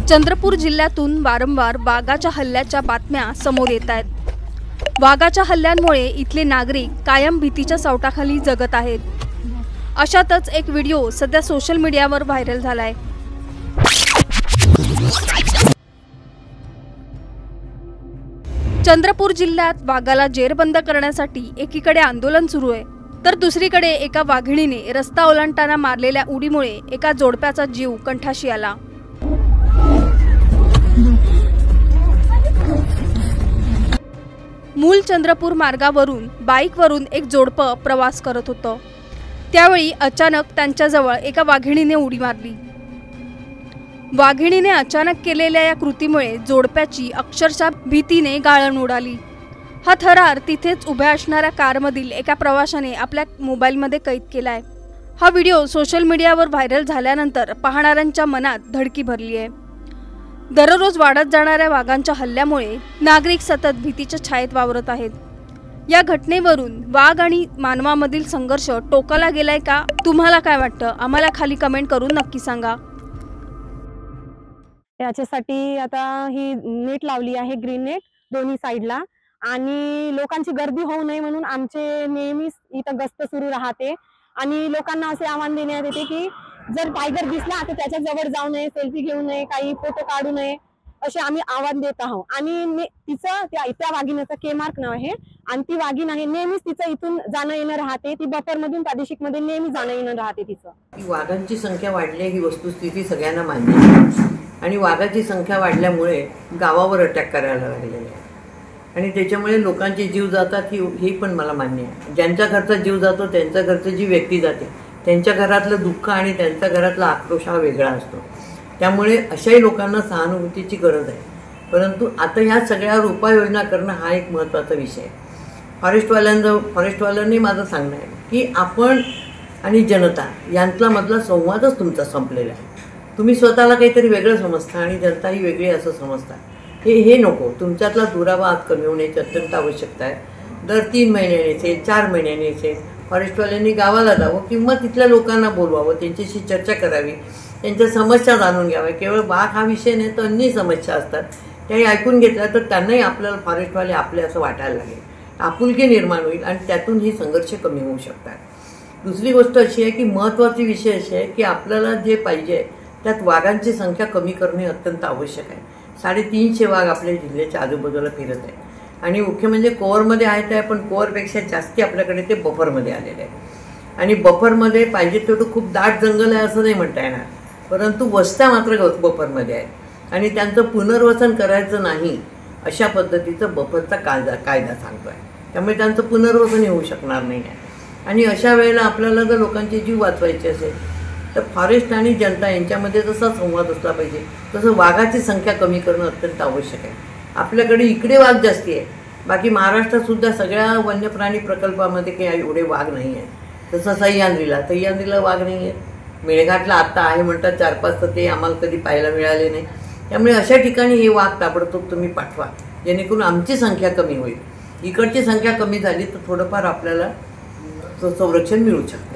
चंद्रपूर जिल्ह्यातून वारंवार वाघाच्या हल्ल्याच्या बातम्या समोर येत आहेत। वाघाच्या हल्ल्यांमुळे इथले नागरिक कायम भीतीच्या सावटाखाली जगत आहेत। अशातच एक व्हिडिओ सध्या सोशल मीडियावर व्हायरल झालाय। चंद्रपूर जिल्ह्यात वाघाला जेरबंद करण्यासाठी एकीकडे आंदोलन सुरू आहे, तर दुसरीकडे एका वाघिणीने रस्ता ओलांडताना मारलेल्या उडीमुळे एका जोडप्याचा जीव कंठाशी आला। मूल चंद्रपूर मार्गावरून बाईकवरून एक जोडपं प्रवास करत होतं। त्यावेळी अचानक त्यांच्याजवळ एका वाघिणीने उडी मारली। वाघिणीने अचानक केलेल्या या कृतीमुळे जोडप्याची अक्षरशः भीतीने गाळण उडाली। हा थरार तिथेच उभ्या असणाऱ्या कारमधील एका प्रवाशाने आपल्या मोबाईलमध्ये कैद केलाय। हा व्हिडिओ सोशल मीडियावर व्हायरल झाल्यानंतर पाहणाऱ्यांच्या मनात धडकी भरली आहे। दररोज वाढत जाणाऱ्या वाघांच्या हल्ल्यामुळे नागरिक सतत भीतीच्या छायेत वावरत आहेत। या घटनेवरून वाघ आणि मानवामधील संघर्ष टोकाला गेलाय का? तुम्हाला काय वाटतं? आम्हाला खाली कमेंट करून नक्की सांगा। याच्यासाठी आता ही नेट लावली आहे, ग्रीन नेट दोन्ही साइडला, आणि लोकांची गर्दी होऊ नये म्हणून आमचे नेहमीच इथं गस्त सुरू राहते। आणि लोकांना असे आवाहन देण्यात येते की जर टायगर दिसला तर त्याच्या जवळ जाऊ नये, सेल्फी घेऊ नये, काही फोटो काढू नये, असे आम्ही आवाहन देत आहोत। आणि तिचं त्या वाघिणीचं के-मार्क नाव आहे आणि ती वाघीण आहे, नेहमीच तिचं इथून जाणं येणं राहते। ती बफर मधून प्रादेशिक मध्ये नेहमी जाणं येणं राहते तिचं। वाघांची संख्या वाढली ही वस्तुस्थिती सगळ्यांना मान्य आहे आणि वाघाची संख्या वाढल्यामुळे गावावर अटॅक करायला लागलेले आहे आणि त्याच्यामुळे लोकांचे जीव जातात हे पण मला मान्य आहे। ज्यांच्या घरचा जीव जातो, त्यांच्या घरची जी व्यक्ती जाते, त्यांच्या घरातलं दुःख आणि त्यांच्या घरातला आक्रोश हा वेगळा असतो। त्यामुळे अशाही लोकांना सहानुभूतीची गरज आहे। परंतु आता ह्या सगळ्यावर उपाययोजना करणं हा एक महत्त्वाचा विषय आहे। फॉरेस्टवाल्यांनी माझं सांगणं आहे की आपण आणि जनता यांतला मधला संवादच तुमचा संपलेला आहे। तुम्ही स्वतःला काहीतरी वेगळं समजता आणि जनता ही वेगळी असं समजता, हे नको। तुमच्यातला दुरावा आज कमी होण्याची अत्यंत आवश्यकता आहे। दर 3 महिन्याने असेल, 4 महिन्याने असेल, फॉरेस्टवाल्यांनी गावाला जावं किंवा तिथल्या लोकांना बोलवावं, त्यांच्याशी चर्चा करावी, त्यांच्या समस्या जाणून घ्याव्या। केवळ वाघ हा विषय नाही तर अन्य समस्या असतात, त्याही ऐकून घेतल्या तर त्यांनाही आपल्याला फॉरेस्टवाले आपले असं वाटायला लागेल, आपुलकी निर्माण होईल आणि त्यातून ही संघर्ष कमी होऊ शकतात। दुसरी गोष्ट अशी आहे की महत्त्वाची विषय अशी आहे की आपल्याला जे पाहिजे त्यात वाघांची संख्या कमी करणे अत्यंत आवश्यक आहे। 350 वाघ आपल्या जिल्ह्याच्या आजूबाजूला फिरत आहे आणि मुख्य म्हणजे कोअरमध्ये आहेत आहे, पण कोअरपेक्षा जास्ती आपल्याकडे ते बफरमध्ये आलेले आहे। आणि बफरमध्ये पाहिजे तेवढं खूप दाट जंगल आहे असं नाही म्हणता येणार, परंतु वस्त्या मात्र बफरमध्ये आहेत आणि त्यांचं पुनर्वसन करायचं नाही अशा पद्धतीचं बफरचा कायदा सांगतो आहे। त्यामुळे त्यांचं पुनर्वसन होऊ शकणार नाही आहे। आणि अशा वेळेला आपल्याला जर लोकांचे जीव वाचवायचे असेल तर फॉरेस्ट आणि जनता यांच्यामध्ये जसा संवाद असला पाहिजे तसं वाघाची संख्या कमी करणं अत्यंत आवश्यक आहे। आपल्याकडे इकडे वाघ जास्ती आहे, बाकी महाराष्ट्रात सुद्धा सगळ्या वन्यप्राणी प्रकल्पामध्ये काही एवढे वाघ नाही आहेत। तसं सह्याद्रीला वाघ नाही आहे, मेळघाटला आता आहे म्हणतात 4-5, तर ते आम्हाला कधी पाहायला मिळाले नाही। त्यामुळे अशा ठिकाणी हे वाघ ताबडतोब तुम्ही पाठवा, जेणेकरून आमची संख्या कमी होईल। इकडची संख्या कमी झाली तर थोडंफार आपल्याला संरक्षण मिळू शकते।